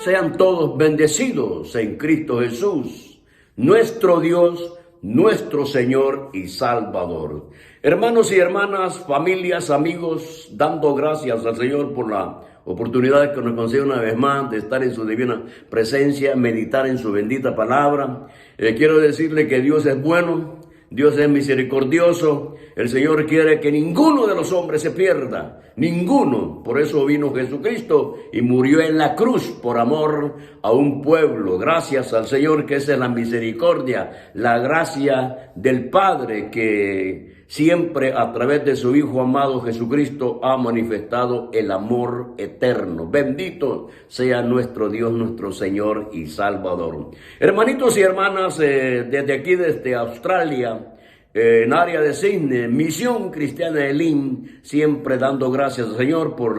sean todos bendecidos en Cristo Jesús, nuestro Dios, nuestro Señor y Salvador. Hermanos y hermanas, familias, amigos, dando gracias al Señor por la oportunidad que nos concede una vez más de estar en su divina presencia, meditar en su bendita palabra. Quiero decirle que Dios es bueno, Dios es misericordioso. El Señor quiere que ninguno de los hombres se pierda, ninguno. Por eso vino Jesucristo y murió en la cruz por amor a un pueblo. Gracias al Señor, que esa es la misericordia, la gracia del Padre que siempre a través de su Hijo amado Jesucristo ha manifestado el amor eterno. Bendito sea nuestro Dios, nuestro Señor y Salvador. Hermanitos y hermanas, desde aquí, desde Australia, en área de Sydney, Misión Cristiana Elim, siempre dando gracias al Señor por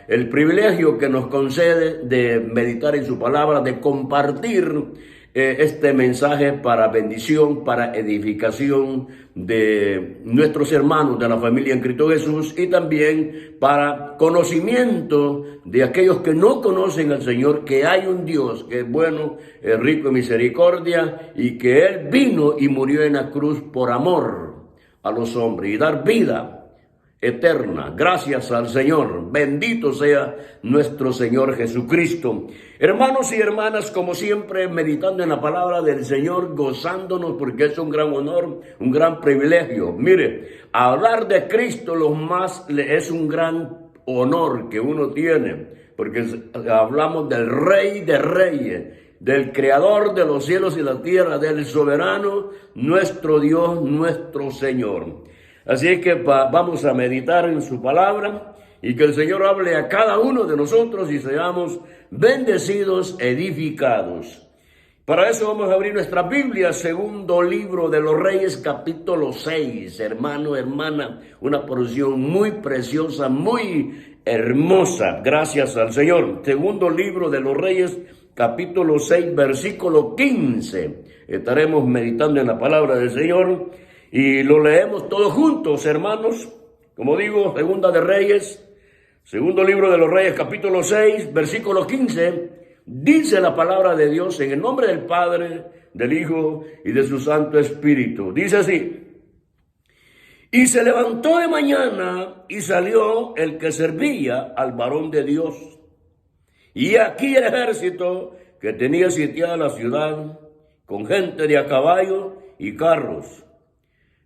el privilegio que nos concede de meditar en su palabra, de compartir este mensaje para bendición, para edificación de nuestros hermanos de la familia en Cristo Jesús y también para conocimiento de aquellos que no conocen al Señor, que hay un Dios que es bueno, es rico en misericordia y que Él vino y murió en la cruz por amor a los hombres y dar vida eterna. Gracias al Señor. Bendito sea nuestro Señor Jesucristo. Hermanos y hermanas, como siempre, meditando en la palabra del Señor, gozándonos porque es un gran honor, un gran privilegio. Mire, hablar de Cristo es un gran honor que uno tiene, porque hablamos del Rey de Reyes, del Creador de los cielos y la tierra, del soberano, nuestro Dios, nuestro Señor. Así es que vamos a meditar en su palabra y que el Señor hable a cada uno de nosotros y seamos bendecidos, edificados. Para eso vamos a abrir nuestra Biblia, segundo libro de los Reyes, capítulo 6. Hermano, hermana, una porción muy preciosa, muy hermosa. Gracias al Señor. Segundo libro de los Reyes, capítulo 6, versículo 15. Estaremos meditando en la palabra del Señor. Y lo leemos todos juntos, hermanos. Como digo, segundo libro de los Reyes, capítulo 6, versículo 15, dice la palabra de Dios en el nombre del Padre, del Hijo y de su Santo Espíritu. Dice así: y se levantó de mañana y salió el que servía al varón de Dios. Y aquí el ejército que tenía sitiada la ciudad, con gente de a caballo y carros.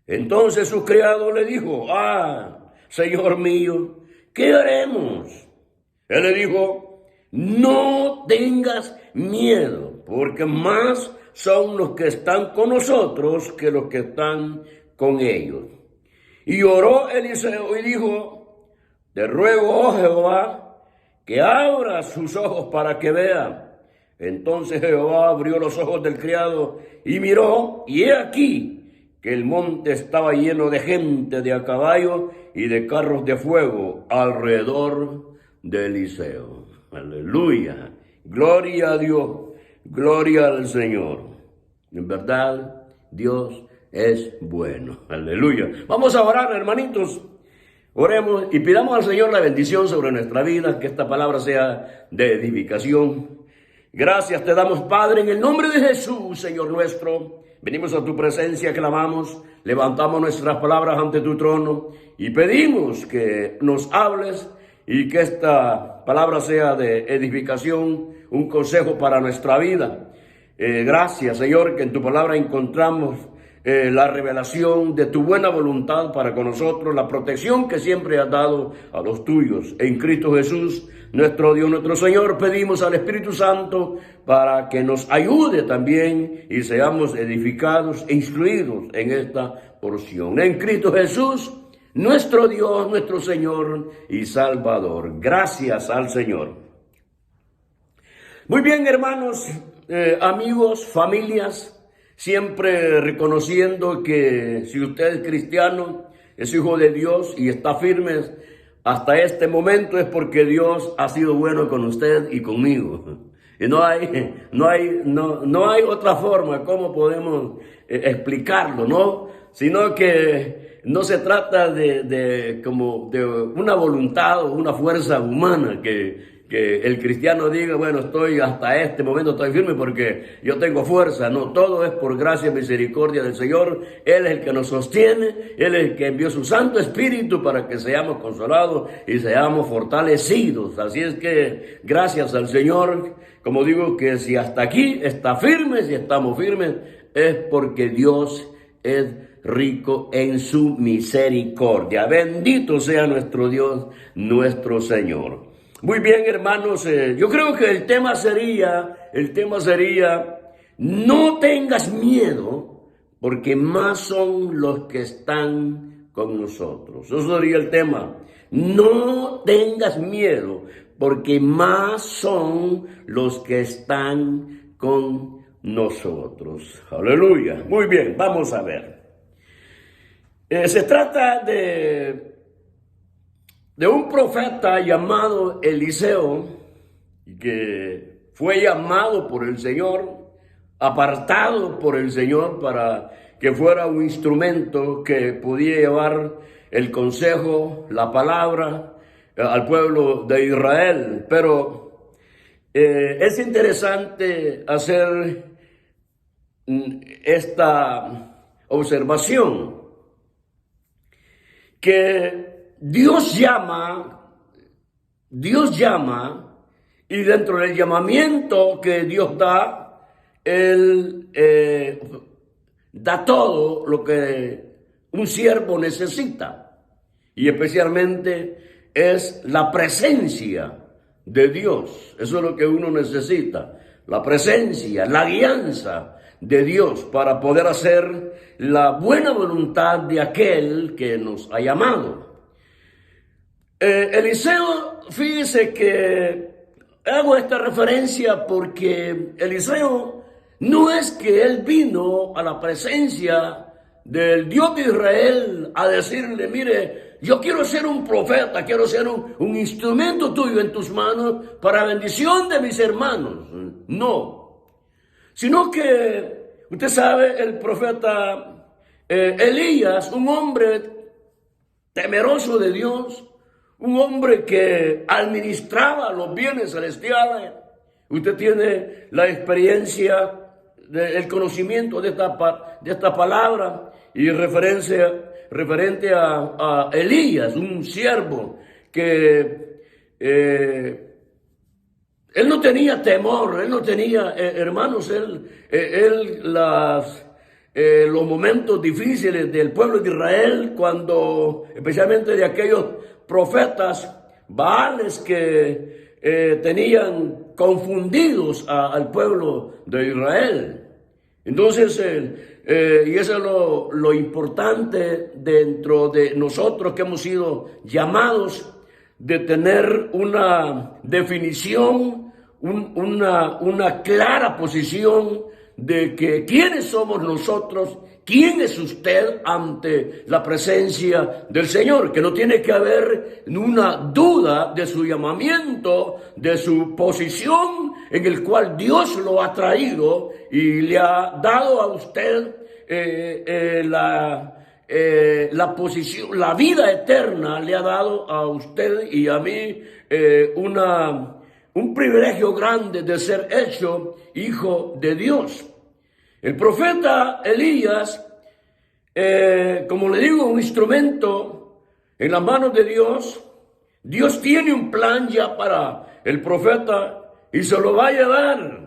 Entonces su criado le dijo: Señor mío, ¿qué haremos? Él le dijo: no tengas miedo, porque más son los que están con nosotros que los que están con ellos. Y oró Eliseo y dijo: te ruego, oh Jehová, que abra sus ojos para que vea. Entonces Jehová abrió los ojos del criado y miró, y he aquí que el monte estaba lleno de gente de a caballo y de carros de fuego alrededor de Eliseo. Aleluya. Gloria a Dios. Gloria al Señor. En verdad, Dios es bueno. Aleluya. Vamos a orar, hermanitos. Oremos y pidamos al Señor la bendición sobre nuestra vida, que esta palabra sea de edificación. Gracias te damos, Padre, en el nombre de Jesús, Señor nuestro. Venimos a tu presencia, clamamos, levantamos nuestras palabras ante tu trono y pedimos que nos hables y que esta palabra sea de edificación, un consejo para nuestra vida. Gracias, Señor, que en tu palabra encontramos la revelación de tu buena voluntad para con nosotros, la protección que siempre has dado a los tuyos. En Cristo Jesús, nuestro Dios, nuestro Señor, pedimos al Espíritu Santo para que nos ayude también y seamos edificados e instruidos en esta porción. En Cristo Jesús, nuestro Dios, nuestro Señor y Salvador. Gracias al Señor. Muy bien, hermanos, amigos, familias, siempre reconociendo que si usted es cristiano, es hijo de Dios y está firme hasta este momento, es porque Dios ha sido bueno con usted y conmigo. Y no hay otra forma como podemos explicarlo, ¿no? Sino que no se trata de una voluntad o una fuerza humana que que el cristiano diga, bueno, estoy hasta este momento, estoy firme porque yo tengo fuerza. No, todo es por gracia y misericordia del Señor. Él es el que nos sostiene, Él es el que envió su Santo Espíritu para que seamos consolados y seamos fortalecidos. Así es que gracias al Señor, como digo, que si hasta aquí está firme, si estamos firmes, es porque Dios es rico en su misericordia. Bendito sea nuestro Dios, nuestro Señor. Muy bien, hermanos, yo creo que el tema sería, no tengas miedo, porque más son los que están con nosotros. Eso sería el tema. No tengas miedo, porque más son los que están con nosotros. Aleluya. Muy bien, vamos a ver. Se trata de un profeta llamado Eliseo, que fue llamado por el Señor, apartado por el Señor para que fuera un instrumento que pudiera llevar el consejo, la palabra al pueblo de Israel. Pero es interesante hacer esta observación, que Dios llama, y dentro del llamamiento que Dios da, Él da todo lo que un siervo necesita, y especialmente es la presencia de Dios. Eso es lo que uno necesita, la presencia, la guianza de Dios para poder hacer la buena voluntad de aquel que nos ha llamado. Eliseo, fíjese que hago esta referencia porque Eliseo no es que él vino a la presencia del Dios de Israel a decirle, mire, yo quiero ser un profeta, quiero ser un instrumento tuyo en tus manos para bendición de mis hermanos. No, sino que usted sabe, el profeta Elías, un hombre temeroso de Dios, un hombre que administraba los bienes celestiales. Usted tiene la experiencia, el conocimiento de esta palabra y referente a Elías, un siervo que él no tenía temor, él no tenía, hermanos, los momentos difíciles del pueblo de Israel, cuando, especialmente de aquellos profetas Baales que tenían confundidos al pueblo de Israel. Entonces, y eso es lo importante dentro de nosotros que hemos sido llamados de tener una definición, una clara posición de que quiénes somos nosotros, quién es usted ante la presencia del Señor, que no tiene que haber una duda de su llamamiento, de su posición en el cual Dios lo ha traído y le ha dado a usted la posición, la vida eterna le ha dado a usted y a mí un privilegio grande de ser hecho hijo de Dios. El profeta Elías, como le digo, un instrumento en las manos de Dios. Dios tiene un plan ya para el profeta y se lo va a llevar.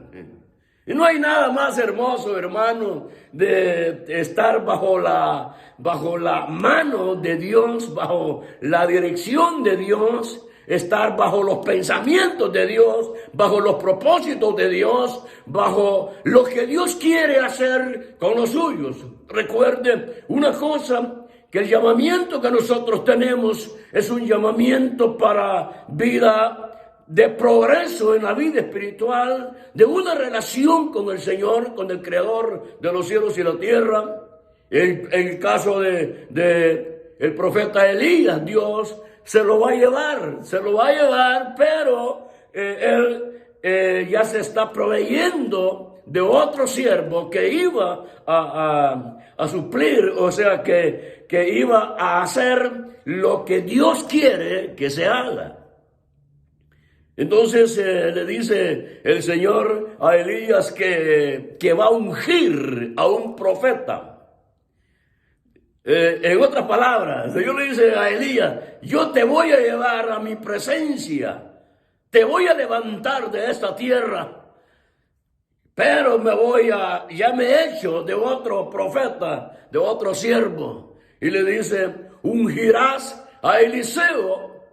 Y no hay nada más hermoso, hermano, de estar bajo la mano de Dios, bajo la dirección de Dios, estar bajo los pensamientos de Dios, bajo los propósitos de Dios, bajo lo que Dios quiere hacer con los suyos. Recuerde una cosa, que el llamamiento que nosotros tenemos es un llamamiento para vida de progreso en la vida espiritual, de una relación con el Señor, con el Creador de los cielos y la tierra. En el caso de el profeta Elías, Dios se lo va a llevar, pero él ya se está proveyendo de otro siervo que iba a suplir, o sea, que iba a hacer lo que Dios quiere que se haga. Entonces le dice el Señor a Elías que va a ungir a un profeta. En otras palabras, el Señor le dice a Elías, yo te voy a llevar a mi presencia, te voy a levantar de esta tierra, pero ya me he hecho de otro profeta, de otro siervo. Y le dice, ungirás a Eliseo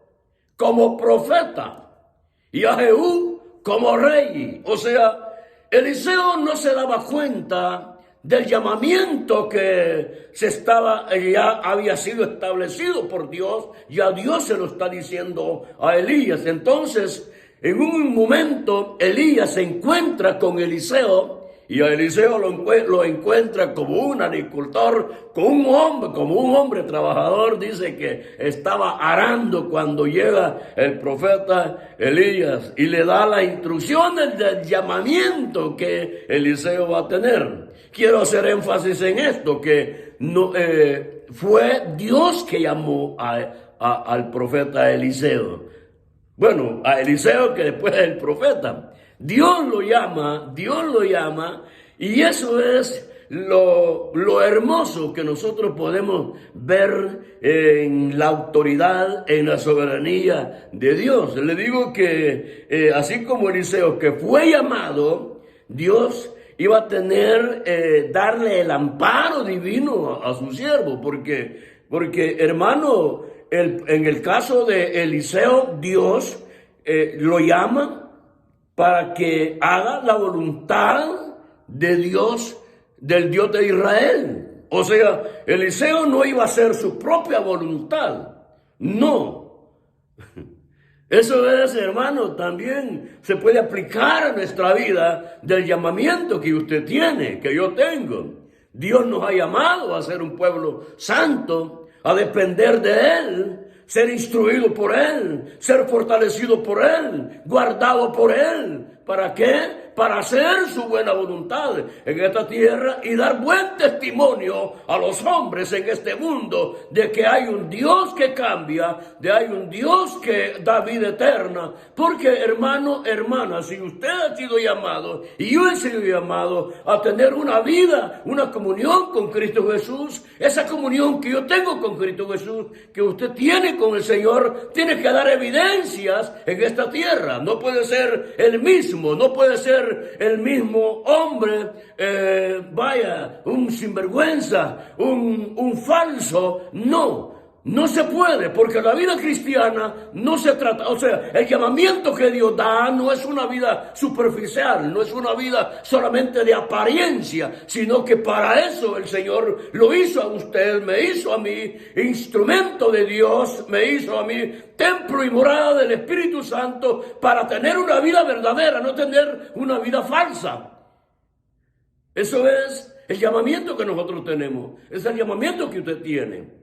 como profeta y a Jehú como rey. O sea, Eliseo no se daba cuenta del llamamiento que ya había sido establecido por Dios. Ya Dios se lo está diciendo a Elías. Entonces, en un momento, Elías se encuentra con Eliseo, y a Eliseo lo encuentra como un agricultor, como un hombre trabajador. Dice que estaba arando cuando llega el profeta Elías y le da las instrucciones del llamamiento que Eliseo va a tener. Quiero hacer énfasis en esto, que no, fue Dios que llamó al profeta Eliseo. Bueno, a Eliseo, que después es el profeta. Dios lo llama, y eso es lo hermoso que nosotros podemos ver en la autoridad, en la soberanía de Dios. Le digo que así como Eliseo, que fue llamado, Dios iba a darle el amparo divino a su siervo, porque hermano, en el caso de Eliseo, Dios lo llama para que haga la voluntad de Dios, del Dios de Israel. O sea, Eliseo no iba a hacer su propia voluntad, no. Eso es, hermano, también se puede aplicar a nuestra vida del llamamiento que usted tiene, que yo tengo. Dios nos ha llamado a ser un pueblo santo, a depender de Él, ser instruido por Él, ser fortalecido por Él, guardado por Él. ¿Para qué? Para hacer su buena voluntad en esta tierra y dar buen testimonio a los hombres en este mundo de que hay un Dios que cambia, hay un Dios que da vida eterna. Porque hermano, hermana, si usted ha sido llamado y yo he sido llamado a tener una vida, una comunión con Cristo Jesús, esa comunión que yo tengo con Cristo Jesús, que usted tiene con el Señor, tiene que dar evidencias en esta tierra. No puede ser el mismo, no puede ser el mismo hombre, un sinvergüenza, un falso. No se puede, porque la vida cristiana no se trata, o sea, el llamamiento que Dios da no es una vida superficial, no es una vida solamente de apariencia, sino que para eso el Señor lo hizo a usted, me hizo a mí instrumento de Dios, me hizo a mí templo y morada del Espíritu Santo para tener una vida verdadera, no tener una vida falsa. Eso es el llamamiento que nosotros tenemos, es el llamamiento que usted tiene.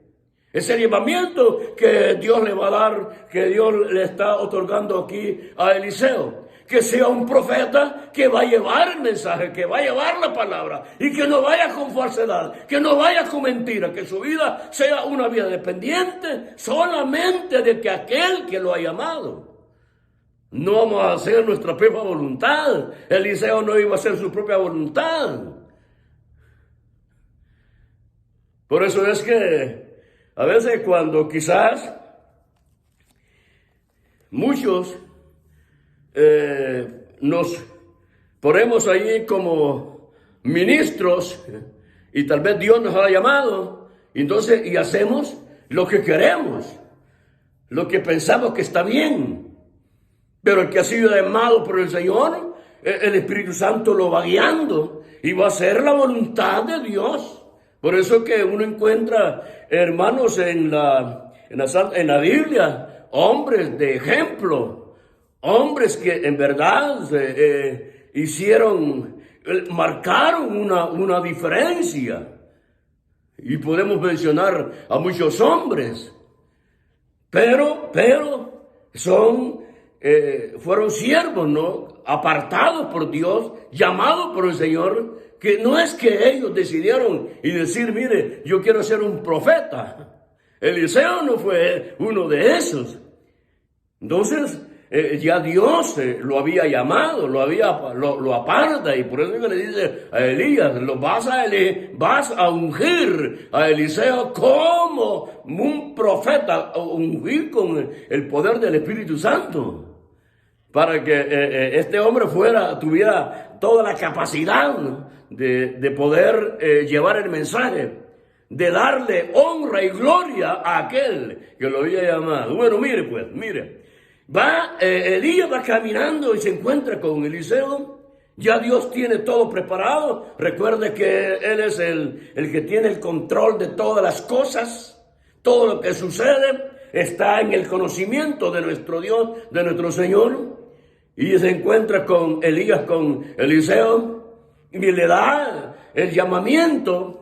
Es el llamamiento que Dios le va a dar, que Dios le está otorgando aquí a Eliseo. Que sea un profeta que va a llevar el mensaje, que va a llevar la palabra y que no vaya con falsedad, que no vaya con mentira, que su vida sea una vida dependiente solamente de que aquel que lo ha llamado. No vamos a hacer nuestra propia voluntad. Eliseo no iba a hacer su propia voluntad. Por eso es que a veces cuando quizás muchos nos ponemos allí como ministros y tal vez Dios nos ha llamado, entonces y hacemos lo que queremos, lo que pensamos que está bien, pero el que ha sido llamado por el Señor, el Espíritu Santo lo va guiando y va a hacer la voluntad de Dios. Por eso que uno encuentra, hermanos, en la Biblia, hombres de ejemplo, hombres que en verdad marcaron una diferencia. Y podemos mencionar a muchos hombres, pero fueron siervos, ¿no? Apartados por Dios, llamados por el Señor, que no es que ellos decidieron y decir, mire, yo quiero ser un profeta. Eliseo no fue uno de esos. Entonces, ya Dios lo había llamado, lo aparta, y por eso que le dice a Elías, vas a ungir a Eliseo como un profeta, ungir con el poder del Espíritu Santo, para que este hombre tuviera toda la capacidad, ¿no?, de poder llevar el mensaje, de darle honra y gloria a aquel que lo había llamado. Bueno, mire, Elías va caminando y se encuentra con Eliseo. Ya Dios tiene todo preparado. Recuerde que Él es el que tiene el control de todas las cosas. Todo lo que sucede está en el conocimiento de nuestro Dios, de nuestro Señor. Y se encuentra con Elías, con Eliseo, y le da el llamamiento.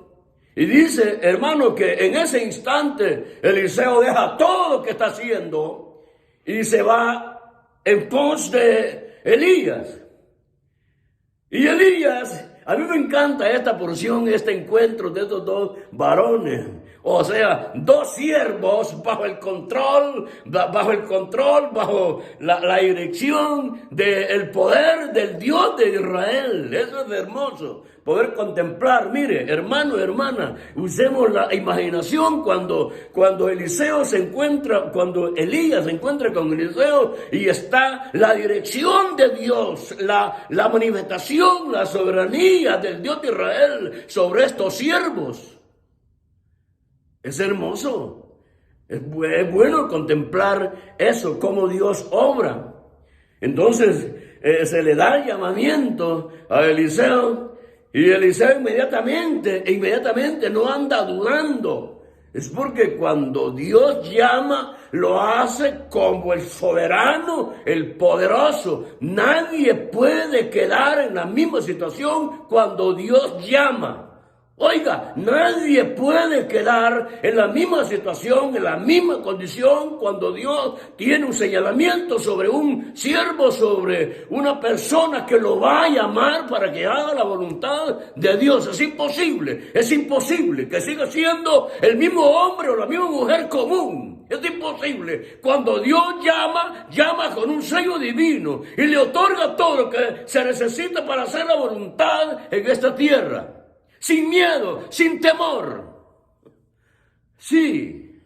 Y dice, hermano, que en ese instante Eliseo deja todo lo que está haciendo y se va en pos de Elías. Y Elías, a mí me encanta esta porción, este encuentro de estos dos varones. O sea, dos siervos bajo el control, bajo la dirección del poder del Dios de Israel. Eso es hermoso, poder contemplar. Mire, hermano, hermana, usemos la imaginación cuando Elías se encuentra con Eliseo y está la dirección de Dios, la manifestación, la soberanía del Dios de Israel sobre estos siervos. Es hermoso, es bueno contemplar eso, cómo Dios obra. Entonces se le da el llamamiento a Eliseo, y Eliseo inmediatamente no anda dudando. Es porque cuando Dios llama, lo hace como el soberano, el poderoso. Nadie puede quedar en la misma situación cuando Dios llama. Oiga, nadie puede quedar en la misma situación, en la misma condición, cuando Dios tiene un señalamiento sobre un siervo, sobre una persona que lo va a llamar para que haga la voluntad de Dios. Es imposible que siga siendo el mismo hombre o la misma mujer común. Es imposible. Cuando Dios llama con un sello divino y le otorga todo lo que se necesita para hacer la voluntad en esta tierra. Sin miedo, sin temor. Sí,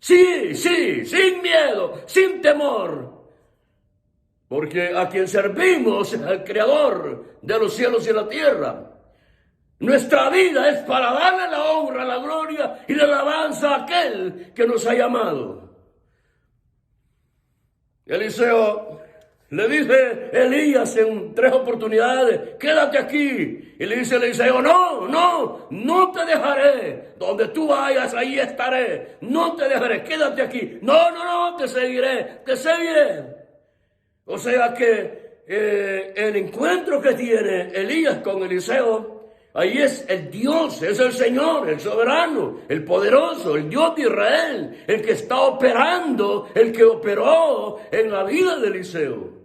sin miedo, sin temor. Porque a quien servimos es al Creador de los cielos y la tierra. Nuestra vida es para darle la honra, la gloria y la alabanza a aquel que nos ha llamado. Eliseo le dice Elías en 3 oportunidades, quédate aquí. Y le dice Eliseo, no te dejaré. Donde tú vayas, ahí estaré. No te dejaré, quédate aquí. No, te seguiré. O sea que el encuentro que tiene Elías con Eliseo, ahí es el Dios, es el Señor, el soberano, el poderoso, el Dios de Israel, el que está operando, el que operó en la vida de Eliseo.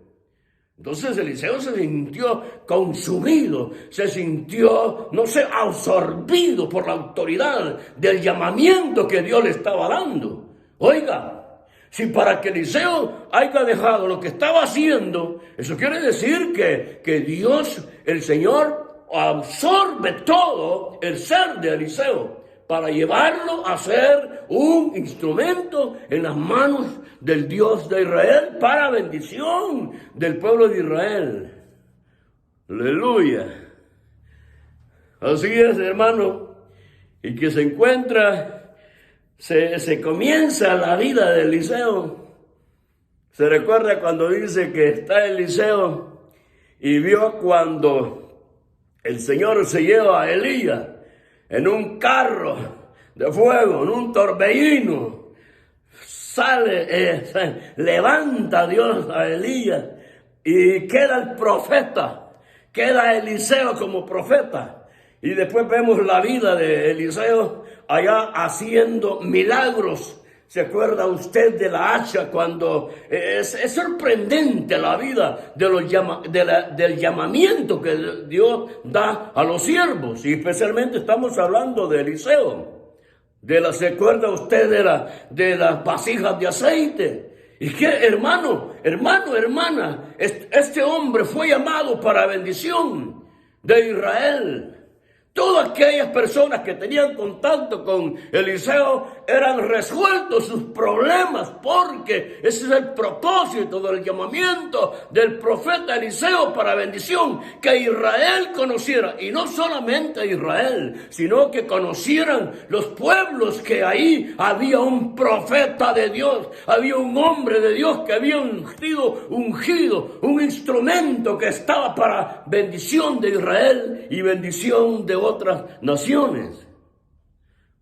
Entonces Eliseo se sintió consumido, se sintió, absorbido por la autoridad del llamamiento que Dios le estaba dando. Oiga, si para que Eliseo haya dejado lo que estaba haciendo, eso quiere decir que Dios, el Señor, absorbe todo el ser de Eliseo para llevarlo a ser un instrumento en las manos del Dios de Israel para bendición del pueblo de Israel. Aleluya. Así es, hermano. Y que se encuentra, se comienza la vida de Eliseo. Se recuerda cuando dice que está Eliseo y vio cuando el Señor se lleva a Elías en un carro de fuego, en un torbellino. Levanta Dios a Elías y queda el profeta, queda Eliseo como profeta. Y después vemos la vida de Eliseo allá haciendo milagros. ¿Se acuerda usted de la hacha? Cuando es sorprendente la vida del llamamiento que Dios da a los siervos. Y especialmente estamos hablando de Eliseo. ¿Se acuerda usted de las vasijas de aceite? Y que hermana, este hombre fue llamado para bendición de Israel. Todas aquellas personas que tenían contacto con Eliseo eran resueltos sus problemas, porque ese es el propósito del llamamiento del profeta Eliseo para bendición, que Israel conociera, y no solamente Israel, sino que conocieran los pueblos que ahí había un profeta de Dios, había un hombre de Dios que había ungido, un instrumento que estaba para bendición de Israel y bendición de otras naciones.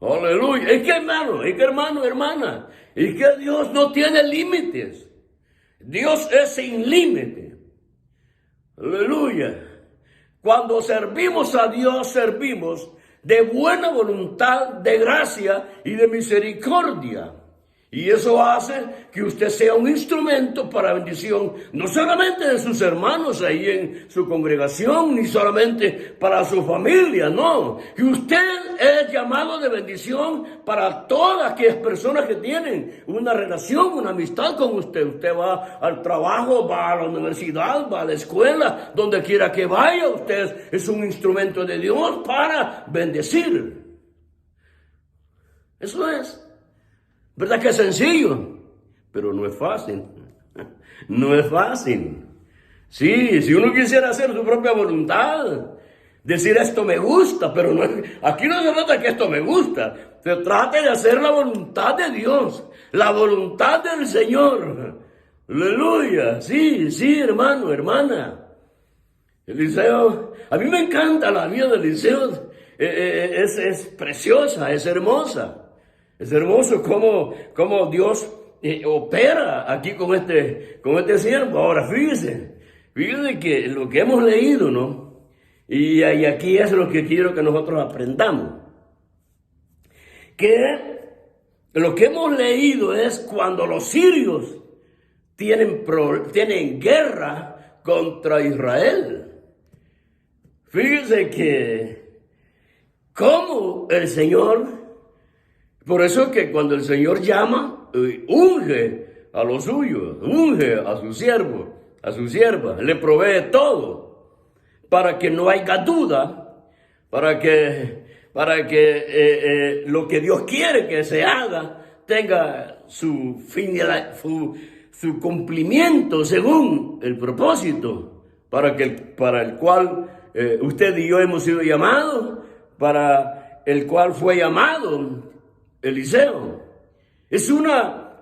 Aleluya. Es que hermano, hermana, es que Dios no tiene límites. Dios es sin límite. Aleluya. Cuando servimos a Dios, servimos de buena voluntad, de gracia y de misericordia. Y eso hace que usted sea un instrumento para bendición, no solamente de sus hermanos ahí en su congregación, ni solamente para su familia, no. Que usted es llamado de bendición para todas aquellas personas que tienen una relación, una amistad con usted. Usted va al trabajo, va a la universidad, va a la escuela, donde quiera que vaya, usted es un instrumento de Dios para bendecir. Eso es. ¿Verdad que es sencillo? Pero no es fácil. No es fácil. Sí, si uno quisiera hacer su propia voluntad, decir esto me gusta, pero no, aquí no se trata que esto me gusta. Se trata de hacer la voluntad de Dios, la voluntad del Señor. Aleluya. Sí, hermano, hermana. Eliseo, a mí me encanta la vida de Eliseo. Es preciosa, es hermosa. Es hermoso cómo Dios opera aquí con este siervo. Ahora, fíjese que lo que hemos leído, ¿no? Y aquí es lo que quiero que nosotros aprendamos. Que lo que hemos leído es cuando los sirios tienen guerra contra Israel. Fíjese que cómo el Señor... Por eso es que cuando el Señor llama, unge a los suyos, unge a su siervo, a su sierva, le provee todo, para que no haya duda, para que lo que Dios quiere que se haga tenga su cumplimiento según el propósito para el cual usted y yo hemos sido llamados, para el cual fue llamado Eliseo.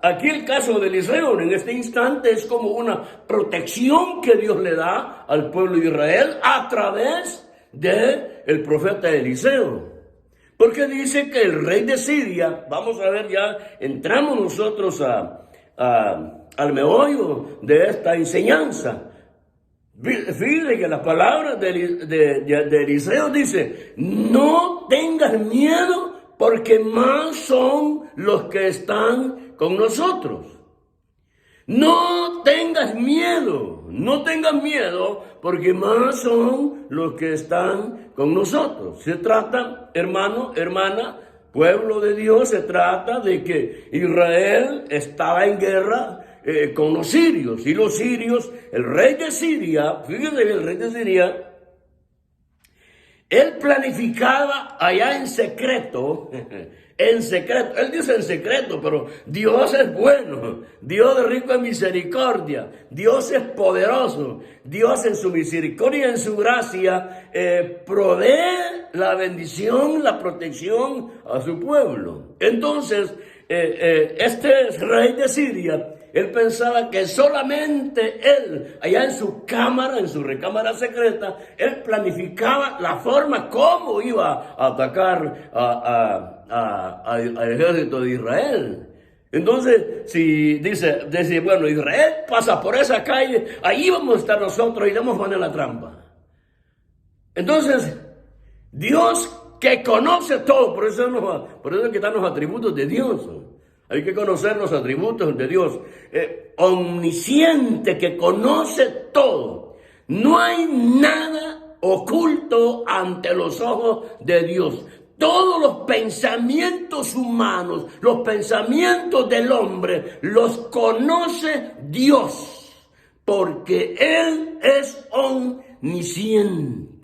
Aquí el caso de Eliseo en este instante es como una protección que Dios le da al pueblo de Israel a través del profeta Eliseo. Porque dice que el rey de Siria, vamos a ver, ya entramos nosotros al meollo de esta enseñanza. Fíjate que las palabras de Eliseo dice: no tengas miedo, porque más son los que están con nosotros. No tengas miedo, porque más son los que están con nosotros. Se trata, hermano, hermana, pueblo de Dios, se trata de que Israel estaba en guerra con los sirios. Y los sirios, el rey de Siria, fíjense que el rey de Siria, él planificaba allá en secreto, él dice en secreto, pero Dios es bueno, Dios es rico en misericordia, Dios es poderoso, Dios en su misericordia y en su gracia provee la bendición, la protección a su pueblo. Entonces, este rey de Siria, él pensaba que solamente él, allá en su cámara, en su recámara secreta, él planificaba la forma como iba a atacar al ejército de Israel. Entonces, si dice, bueno, Israel pasa por esa calle, ahí vamos a estar nosotros y vamos a poner la trampa. Entonces, Dios que conoce todo, por eso es que están los atributos de Dios. Hay que conocer los atributos de Dios. Omnisciente, que conoce todo. No hay nada oculto ante los ojos de Dios. todos los pensamientos humanos, los pensamientos del hombre, los conoce Dios, porque Él es omnisciente.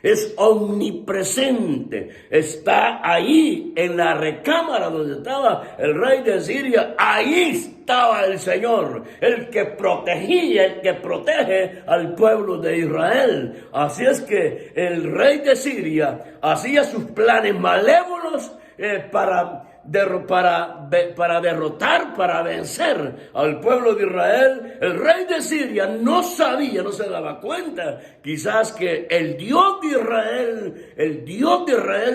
Es omnipresente, está ahí en la recámara donde estaba el rey de Siria, ahí estaba el Señor, el que protegía, el que protege al pueblo de Israel. Así es que el rey de Siria hacía sus planes malévolos para derrotar, para vencer al pueblo de Israel. El rey de Siria no sabía, no se daba cuenta, quizás que el Dios de Israel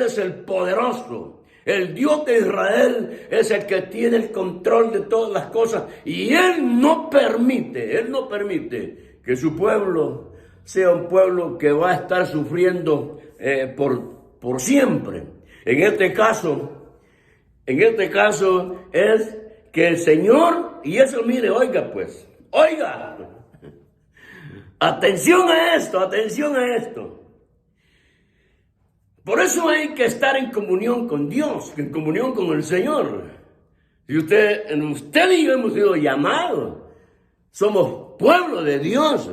es el poderoso. El Dios de Israel es el que tiene el control de todas las cosas. Y Él no permite que su pueblo sea un pueblo que va a estar sufriendo por siempre. En este caso es que el Señor, y eso mire, oiga, atención a esto. Por eso hay que estar en comunión con Dios, en comunión con el Señor. Y usted y yo hemos sido llamados, somos pueblo de Dios.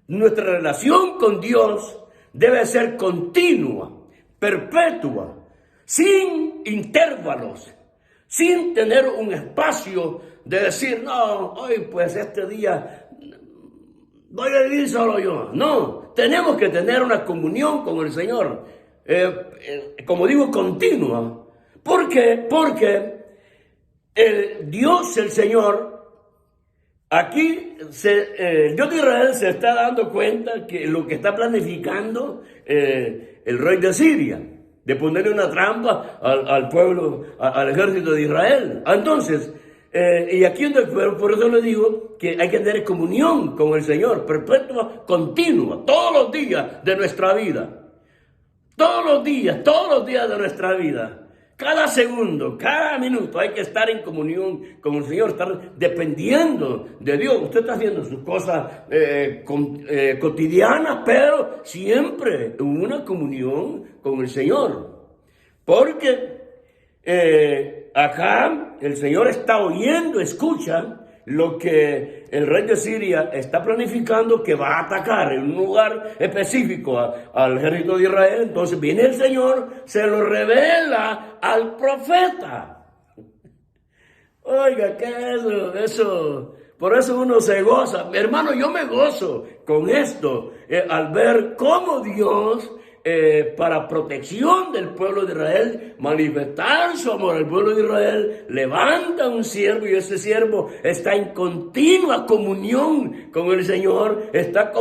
Nuestra relación con Dios debe ser continua, perpetua, sin intervalos, sin tener un espacio de decir, no, hoy pues este día voy a vivir solo yo. No, tenemos que tener una comunión con el Señor, como digo, continua. ¿Por qué? Porque el Dios, el Señor, aquí, el Dios de Israel se está dando cuenta que lo que está planificando el rey de Siria, de ponerle una trampa al pueblo, al ejército de Israel. Entonces, y aquí por eso le digo que hay que tener comunión con el Señor, perpetua, continua, todos los días de nuestra vida. Todos los días de nuestra vida. Cada segundo, cada minuto hay que estar en comunión con el Señor, estar dependiendo de Dios. Usted está haciendo sus cosas cotidianas, pero siempre en una comunión con el Señor. Porque acá el Señor está oyendo, escucha lo que el rey de Siria está planificando, que va a atacar en un lugar específico al ejército de Israel. Entonces viene el Señor, se lo revela al profeta. Oiga, ¿qué es eso? Por eso uno se goza. Hermano, yo me gozo con esto, al ver cómo Dios, para protección del pueblo de Israel, manifestar su amor al pueblo de Israel, levanta un siervo, y ese siervo está en continua comunión con el Señor, está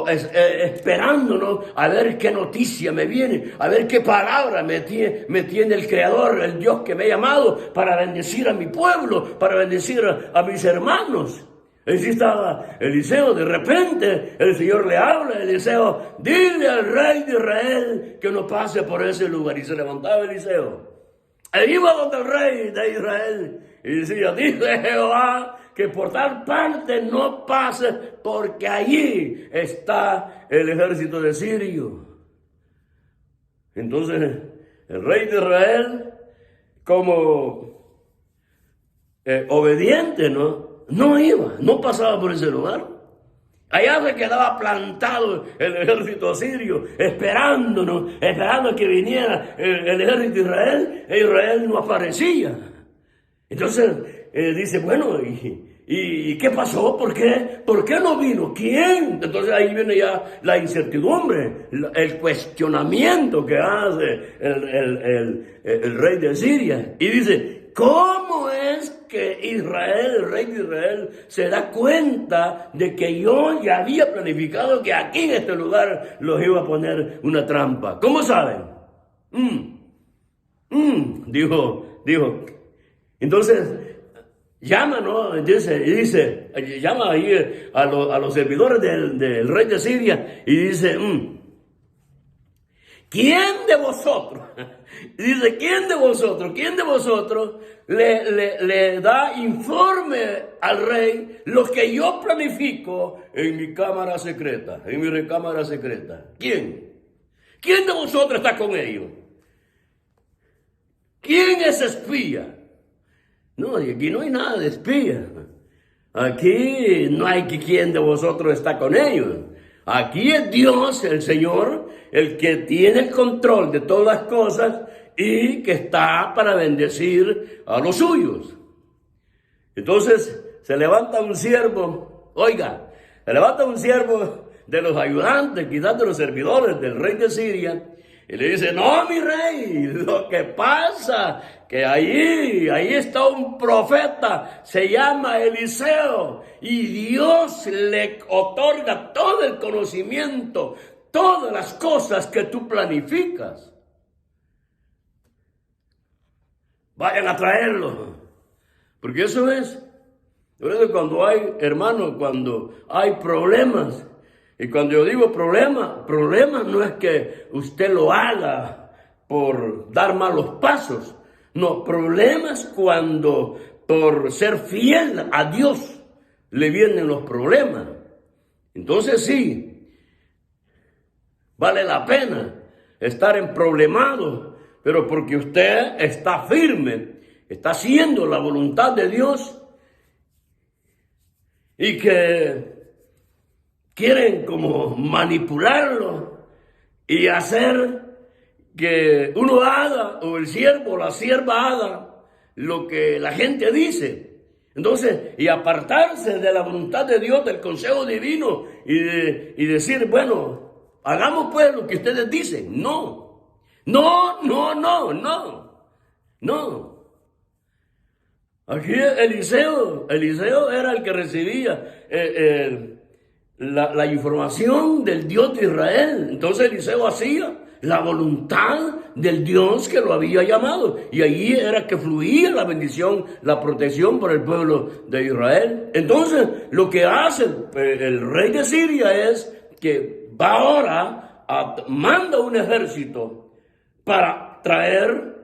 esperándonos a ver qué noticia me viene, a ver qué palabra me tiene el Creador, el Dios que me ha llamado para bendecir a mi pueblo, para bendecir a mis hermanos. Así estaba Eliseo. De repente el Señor le habla a Eliseo: dile al rey de Israel que no pase por ese lugar. Y se levantaba Eliseo e iba donde el rey de Israel y decía: dice Jehová que por tal parte no pase, porque allí está el ejército de Sirio. Entonces el rey de Israel, como obediente, no pasaba por ese lugar. Allá se quedaba plantado el ejército sirio, esperando que viniera el ejército de Israel. E Israel no aparecía. Entonces dice: bueno, ¿y qué pasó? ¿Por qué no vino? ¿Quién? Entonces ahí viene ya la incertidumbre, el cuestionamiento que hace el rey de Siria. Y dice: ¿cómo es que Israel, el rey de Israel, se da cuenta de que yo ya había planificado que aquí en este lugar los iba a poner una trampa? ¿Cómo saben? Dijo. Entonces llama, llama ahí a los servidores del rey de Siria y dice: ¿quién de vosotros? Dice: ¿quién de vosotros le da informe al rey lo que yo planifico en mi cámara secreta, en mi recámara secreta? ¿Quién? ¿Quién de vosotros está con ellos? ¿Quién es espía? No, aquí no hay nada de espía. Aquí no hay que quién de vosotros está con ellos. Aquí es Dios, el Señor, el que tiene el control de todas las cosas y que está para bendecir a los suyos. Entonces se levanta un siervo, oiga, se levanta un siervo de los ayudantes, quizás de los servidores del rey de Siria, y le dice: no, mi rey, lo que pasa que ahí está un profeta, se llama Eliseo, y Dios le otorga todo el conocimiento, todas las cosas que tú planificas. Vayan a traerlo, porque eso es. Cuando hay, hermano, cuando hay problemas, y cuando yo digo problema no es que usted lo haga por dar malos pasos. No, problemas cuando por ser fiel a Dios le vienen los problemas. Entonces sí, vale la pena estar en problemado, pero porque usted está firme, está haciendo la voluntad de Dios y que quieren como manipularlo y hacer que uno haga, o el siervo o la sierva haga lo que la gente dice. Entonces, y apartarse de la voluntad de Dios, del consejo divino, y decir, bueno, hagamos pues lo que ustedes dicen. No. Aquí Eliseo era el que recibía la información del Dios de Israel. Entonces Eliseo hacía la voluntad del Dios que lo había llamado, y ahí era que fluía la bendición, la protección para el pueblo de Israel. Entonces lo que hace el rey de Siria es que va ahora, manda un ejército para traer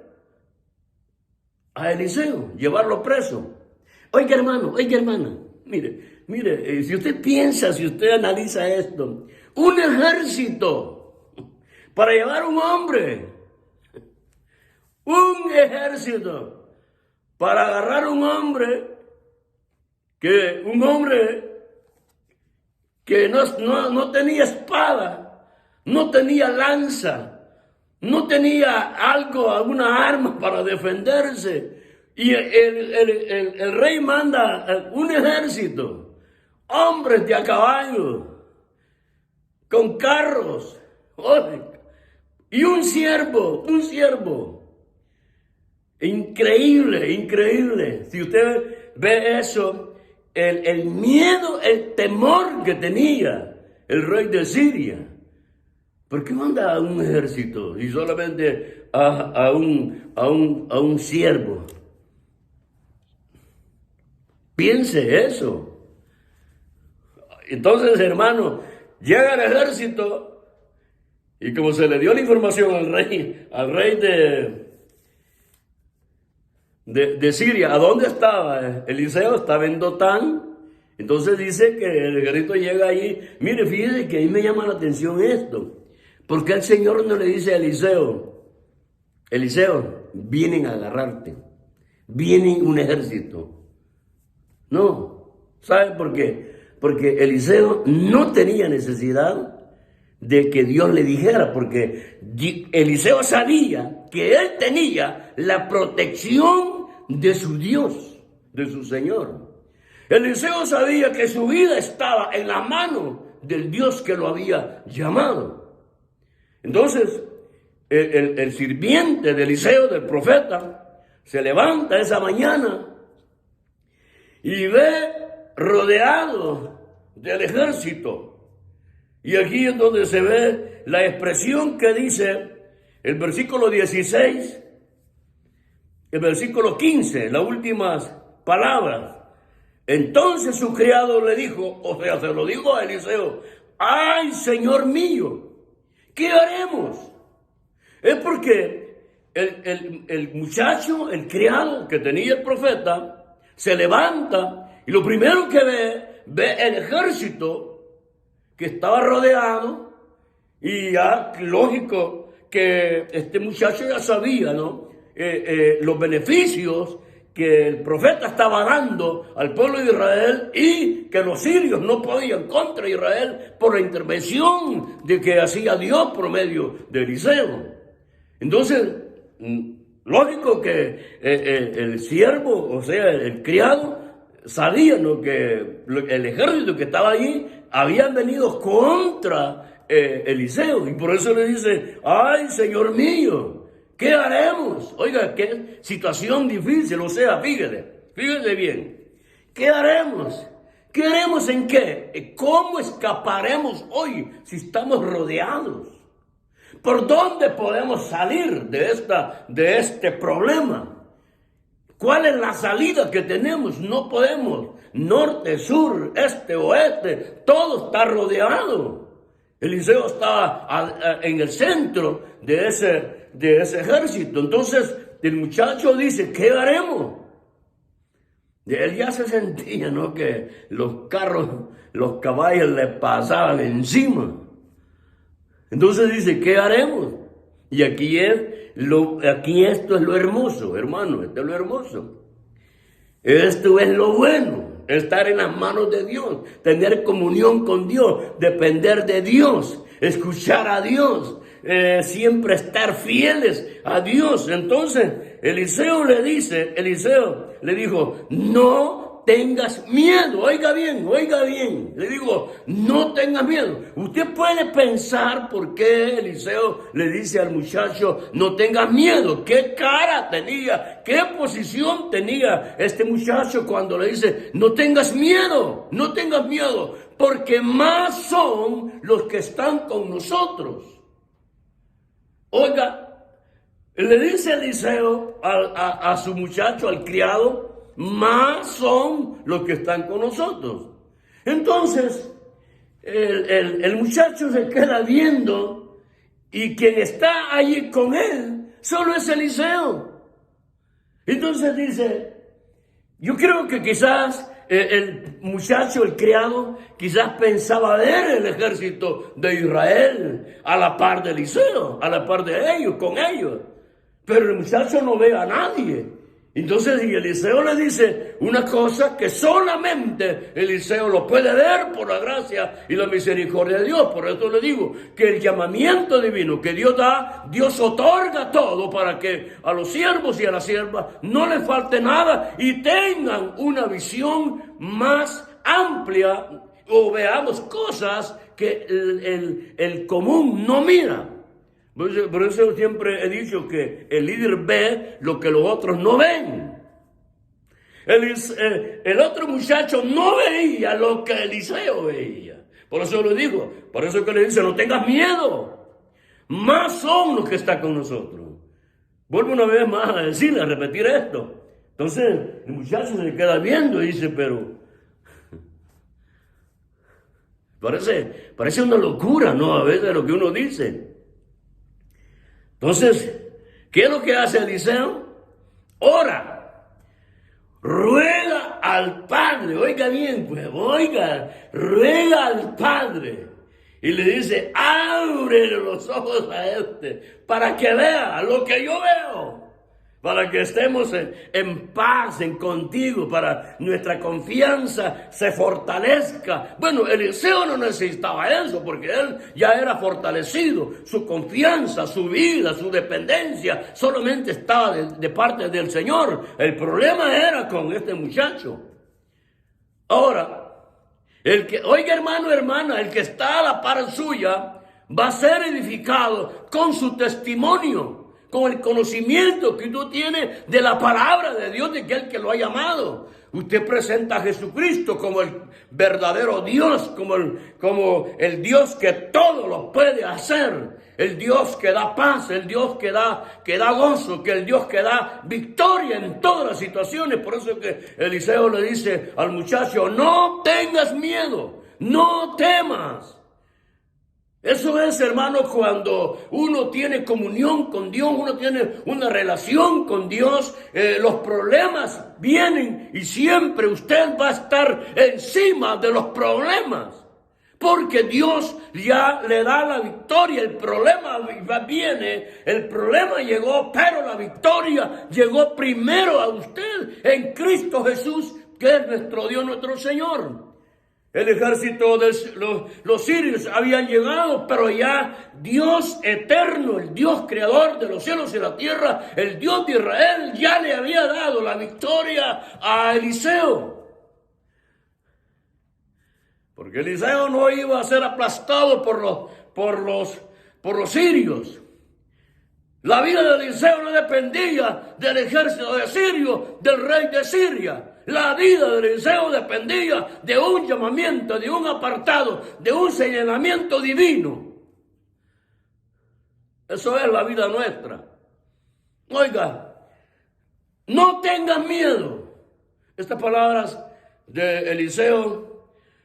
a Eliseo, llevarlo preso. Oiga hermano, mire, si usted piensa, si usted analiza esto, un ejército para llevar un ejército para agarrar un hombre que no tenía espada, no tenía lanza, no tenía alguna arma para defenderse, y el rey manda un ejército, hombres de a caballo, con carros, y un siervo. Increíble. Si usted ve eso, el miedo, el temor que tenía el rey de Siria. ¿Por qué manda a un ejército y solamente a un siervo? Piense eso. Entonces, hermano, llega el ejército. Y como se le dio la información al rey de Siria, ¿a dónde estaba Eliseo? Estaba en Dotán. Entonces dice que el ejército llega allí. Mire, fíjese que a mí me llama la atención esto. ¿Por qué el Señor no le dice a Eliseo, vienen a agarrarte, vienen un ejército? No, ¿sabe por qué? Porque Eliseo no tenía necesidad de que Dios le dijera, porque Eliseo sabía que él tenía la protección de su Dios, de su Señor. Eliseo sabía que su vida estaba en la mano del Dios que lo había llamado. Entonces, el sirviente de Eliseo, del profeta, se levanta esa mañana y ve rodeado del ejército. Y aquí es donde se ve la expresión que dice el versículo 16, el versículo 15, las últimas palabras. Entonces su criado le dijo, o sea, se lo dijo a Eliseo: ¡ay, Señor mío! ¿Qué haremos? Es porque el muchacho, el criado que tenía el profeta, se levanta y lo primero que ve el ejército que estaba rodeado, Y ya, lógico que este muchacho ya sabía, ¿no? Los beneficios que el profeta estaba dando al pueblo de Israel y que los sirios no podían contra Israel por la intervención de que hacía Dios por medio de Eliseo. Entonces, lógico que el siervo, o sea, el criado, sabía, ¿no?, que el ejército que estaba allí habían venido contra Eliseo, y por eso le dice: ay, Señor mío, ¿qué haremos? Oiga, qué situación difícil. O sea, fíjese bien, ¿qué haremos? ¿Qué haremos en qué? ¿Cómo escaparemos hoy si estamos rodeados? ¿Por dónde podemos salir de este problema? ¿Cuál es la salida que tenemos? No podemos. Norte, sur, este, oeste, todo está rodeado. Eliseo estaba en el centro de ese ejército. Entonces el muchacho dice: ¿qué haremos? Él ya se sentía, ¿no?, que los carros, los caballos le pasaban encima. Entonces dice: ¿qué haremos? Y aquí esto es lo hermoso, hermano, esto es lo hermoso. Esto es lo bueno. Estar en las manos de Dios, tener comunión con Dios, depender de Dios, escuchar a Dios, siempre estar fieles a Dios. Entonces Eliseo le dijo: no tengas miedo. Oiga bien, le digo: no tengas miedo. Usted puede pensar por qué Eliseo le dice al muchacho: no tengas miedo. ¿Qué cara tenía? ¿Qué posición tenía este muchacho cuando le dice: no tengas miedo, no tengas miedo? Porque más son los que están con nosotros. Oiga, le dice Eliseo a su muchacho, al criado: más son los que están con nosotros. Entonces, el muchacho se queda viendo, y quien está allí con él solo es Eliseo. Entonces dice: yo creo que quizás el muchacho, el criado, quizás pensaba ver el ejército de Israel a la par de Eliseo, a la par de ellos, con ellos. Pero el muchacho no ve a nadie. Entonces, y Eliseo le dice una cosa que solamente Eliseo lo puede ver por la gracia y la misericordia de Dios. Por eso le digo que el llamamiento divino que Dios da, Dios otorga todo para que a los siervos y a las siervas no les falte nada y tengan una visión más amplia, o veamos cosas que el común no mira. Por eso siempre he dicho que el líder ve lo que los otros no ven. El otro muchacho no veía lo que Eliseo veía. Por eso lo digo. Por eso que le dice: no tengas miedo. Más son los que están con nosotros. Vuelvo una vez más a decirle, a repetir esto. Entonces el muchacho se queda viendo y dice: pero parece una locura, ¿no? A veces lo que uno dice. Entonces, ¿qué es lo que hace Eliseo? Ora, ruega al Padre. Oiga bien, pues, ruega al Padre. Y le dice: abre los ojos a para que vea lo que yo veo. Para que estemos en paz, contigo, para nuestra confianza se fortalezca. Bueno, Eliseo no necesitaba eso, porque él ya era fortalecido. Su confianza, su vida, su dependencia, solamente estaba de parte del Señor. El problema era con este muchacho. Ahora, oiga, hermano, hermana, el que está a la par suya va a ser edificado con su testimonio, con el conocimiento que uno tiene de la palabra de Dios, de aquel que lo ha llamado. Usted presenta a Jesucristo como el verdadero Dios, como el Dios que todo lo puede hacer, el Dios que da paz, el Dios que da gozo, que el Dios que da victoria en todas las situaciones. Por eso que Eliseo le dice al muchacho: no tengas miedo, no temas. Eso es, hermano, cuando uno tiene comunión con Dios, uno tiene una relación con Dios, los problemas vienen y siempre usted va a estar encima de los problemas. porque Dios ya le da la victoria. El problema viene, el problema llegó, pero la victoria llegó primero a usted en Cristo Jesús, que es nuestro Dios, nuestro Señor. El ejército de los sirios habían llegado, pero ya Dios eterno, el Dios creador de los cielos y la tierra, el Dios de Israel, ya le había dado la victoria a Eliseo. Porque Eliseo no iba a ser aplastado por los sirios. La vida de Eliseo no dependía del ejército de Sirio, del rey de Siria. La vida de Eliseo dependía de un llamamiento, de un apartado, de un señalamiento divino. Eso es la vida nuestra. Oiga, no tengan miedo. Estas palabras de Eliseo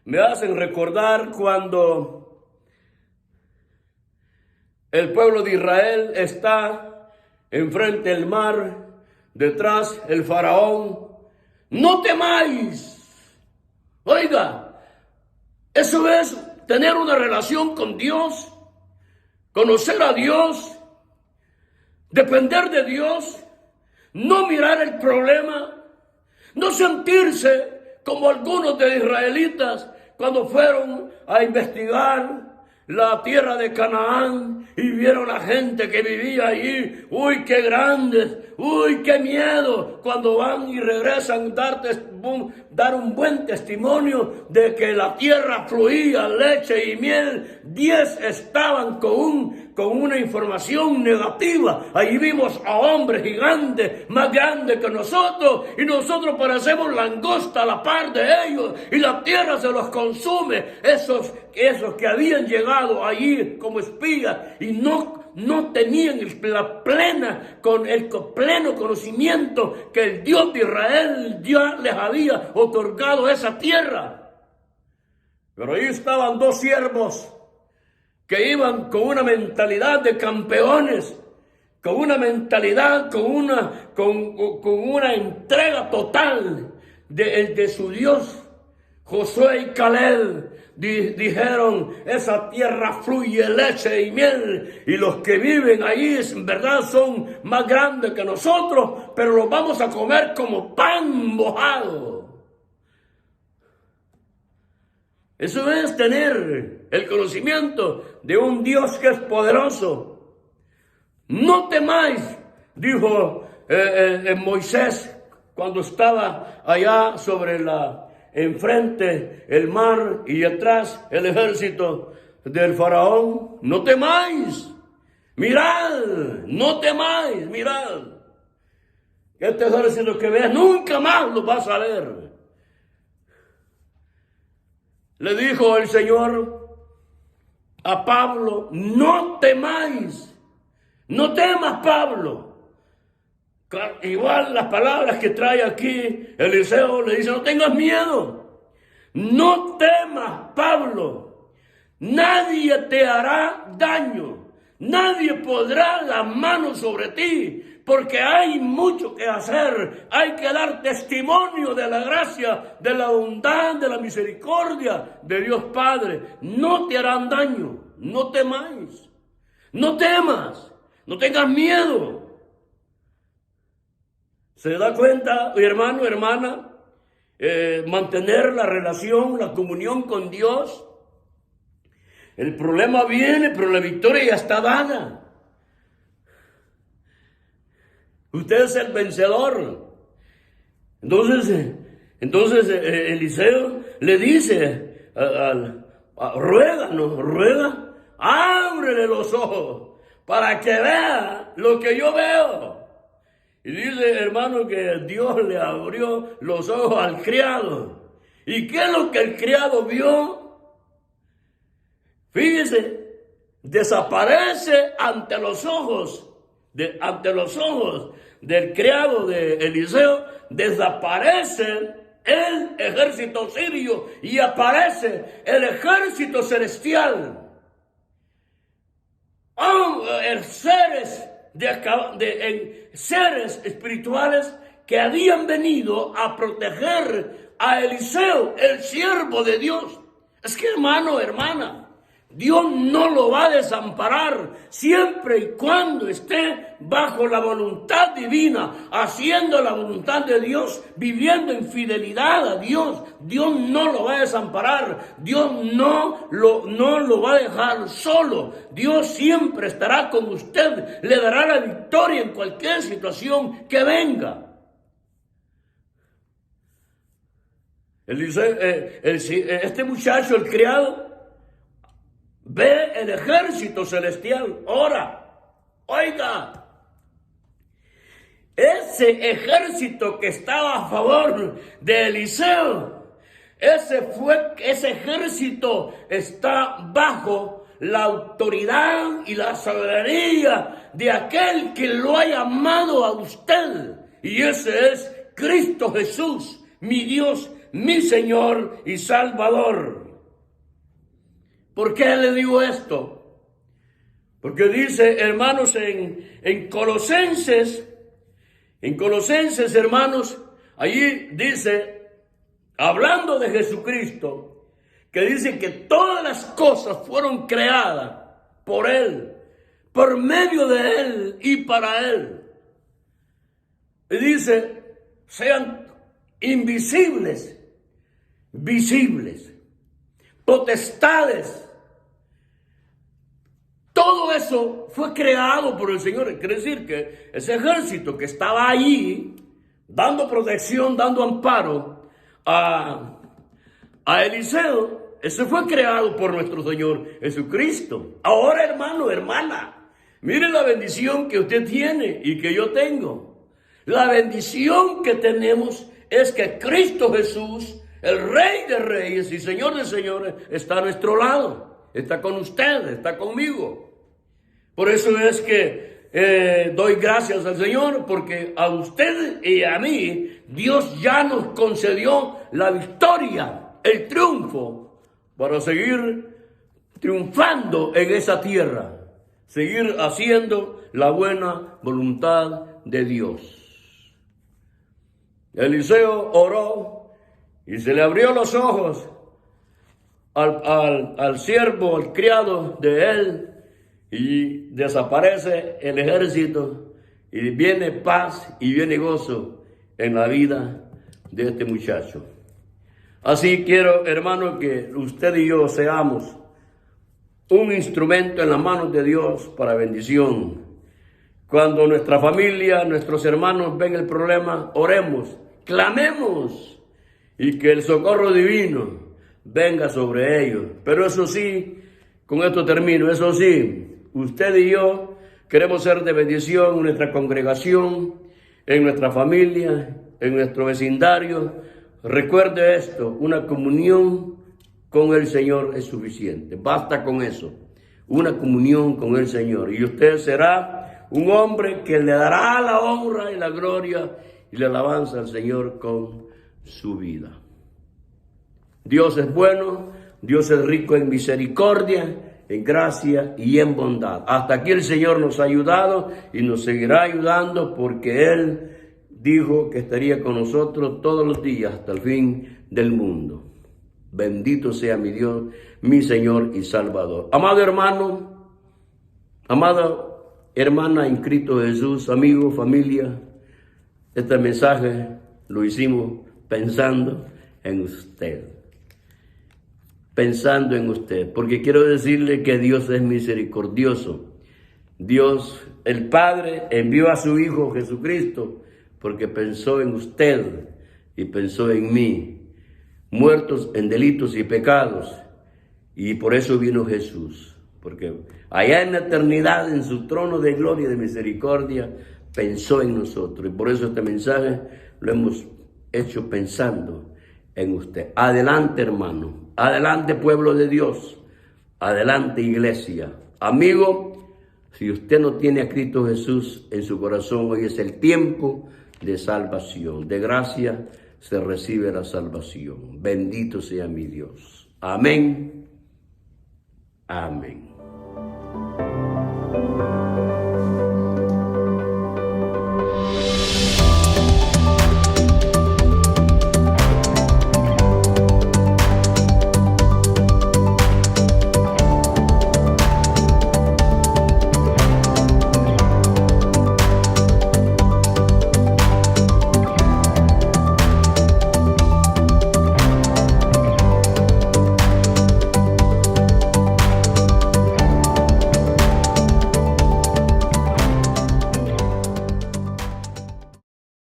me hacen recordar cuando el pueblo de Israel está enfrente del mar, detrás el faraón. No temáis. Oiga, eso es tener una relación con Dios, conocer a Dios, depender de Dios, no mirar el problema, no sentirse como algunos de los israelitas cuando fueron a investigar la tierra de Canaán y vieron a gente que vivía allí. Uy, qué grandes, uy, qué miedo. Cuando van y regresan dar un buen testimonio de que la tierra fluía leche y miel, 10 estaban con una información negativa. Allí vimos a hombres gigantes, más grandes que nosotros, y nosotros parecemos langosta a la par de ellos, y la tierra se los consume. Esos que habían llegado allí como espías y no tenían el pleno conocimiento que el Dios de Israel ya les había otorgado esa tierra. Pero ahí estaban 2 siervos que iban con una mentalidad de campeones, con una mentalidad, con una entrega total de su Dios. Josué y Caleb dijeron, esa tierra fluye leche y miel, y los que viven ahí en verdad son más grandes que nosotros, pero los vamos a comer como pan mojado. Eso es tener el conocimiento de un Dios que es poderoso. No temáis, dijo Moisés cuando estaba allá enfrente el mar y atrás el ejército del faraón. No temáis, mirad, no temáis, mirad. Este ejército que veas nunca más lo vas a ver. Le dijo el Señor a Pablo, no temáis, no temas, Pablo. Igual las palabras que trae aquí Eliseo le dice, no tengas miedo, no temas, Pablo, nadie te hará daño, nadie pondrá la mano sobre ti, porque hay mucho que hacer, hay que dar testimonio de la gracia, de la bondad, de la misericordia de Dios Padre. No te harán daño, no temáis, no temas, no tengas miedo. ¿Se da cuenta, hermano, hermana? Mantener la relación, la comunión con Dios. El problema viene, pero la victoria ya está dada. Usted es el vencedor. Entonces Eliseo le dice, ruega, ábrele los ojos para que vea lo que yo veo. Y dice, hermano, que Dios le abrió los ojos al criado. ¿Y qué es lo que el criado vio? Fíjese, desaparece ante los ojos del criado de Eliseo, desaparece el ejército sirio y aparece el ejército celestial. Seres espirituales que habían venido a proteger a Eliseo, el siervo de Dios. Es que hermano, hermana, Dios no lo va a desamparar siempre y cuando esté bajo la voluntad divina, haciendo la voluntad de Dios, viviendo en fidelidad a Dios. Dios no lo va a desamparar, Dios no lo va a dejar solo. Dios siempre estará con usted, le dará la victoria en cualquier situación que venga. Este muchacho, el criado, ve el ejército celestial. Ahora, oiga, ese ejército que estaba a favor de Eliseo, ese ejército está bajo la autoridad y la soberanía de aquel que lo ha llamado a usted. Y ese es Cristo Jesús, mi Dios, mi Señor y Salvador. ¿Por qué le digo esto? Porque dice, hermanos, en Colosenses, hermanos, allí dice, hablando de Jesucristo, que dice que todas las cosas fueron creadas por Él, por medio de Él y para Él. Y dice, sean invisibles, visibles, potestades. Todo eso fue creado por el Señor. Quiere decir que ese ejército que estaba allí, dando protección, dando amparo a Eliseo, ese fue creado por nuestro Señor Jesucristo. Ahora, hermano, hermana, mire la bendición que usted tiene y que yo tengo. La bendición que tenemos es que Cristo Jesús, el Rey de Reyes y Señor de Señores, está a nuestro lado, está con usted, está conmigo. Por eso es que doy gracias al Señor, porque a usted y a mí Dios ya nos concedió la victoria, el triunfo, para seguir triunfando en esa tierra, seguir haciendo la buena voluntad de Dios. Eliseo oró y se le abrió los ojos al siervo, al criado de él, y desaparece el ejército y viene paz y viene gozo en la vida de este muchacho. Así quiero, hermano, que usted y yo seamos un instrumento en las manos de Dios para bendición. Cuando nuestra familia, nuestros hermanos ven el problema, oremos, clamemos y que el socorro divino venga sobre ellos. Pero eso sí, con esto termino, eso sí, usted y yo queremos ser de bendición en nuestra congregación, en nuestra familia, en nuestro vecindario. Recuerde esto, una comunión con el Señor es suficiente. Basta con eso, una comunión con el Señor. Y usted será un hombre que le dará la honra y la gloria y la alabanza al Señor con su vida. Dios es bueno, Dios es rico en misericordia, en gracia y en bondad. Hasta aquí el Señor nos ha ayudado y nos seguirá ayudando, porque Él dijo que estaría con nosotros todos los días hasta el fin del mundo. Bendito sea mi Dios, mi Señor y Salvador. Amado hermano, amada hermana en Cristo Jesús, amigo, familia, este mensaje lo hicimos pensando en usted. Pensando en usted, porque quiero decirle que Dios es misericordioso. Dios, el Padre, envió a su Hijo Jesucristo porque pensó en usted y pensó en mí, muertos en delitos y pecados, y por eso vino Jesús, porque allá en la eternidad, en su trono de gloria y de misericordia, pensó en nosotros, y por eso este mensaje lo hemos hecho pensando en usted. Adelante, hermano. Adelante, pueblo de Dios. Adelante, iglesia. Amigo, si usted no tiene a Cristo Jesús en su corazón, hoy es el tiempo de salvación. De gracia se recibe la salvación. Bendito sea mi Dios. Amén. Amén.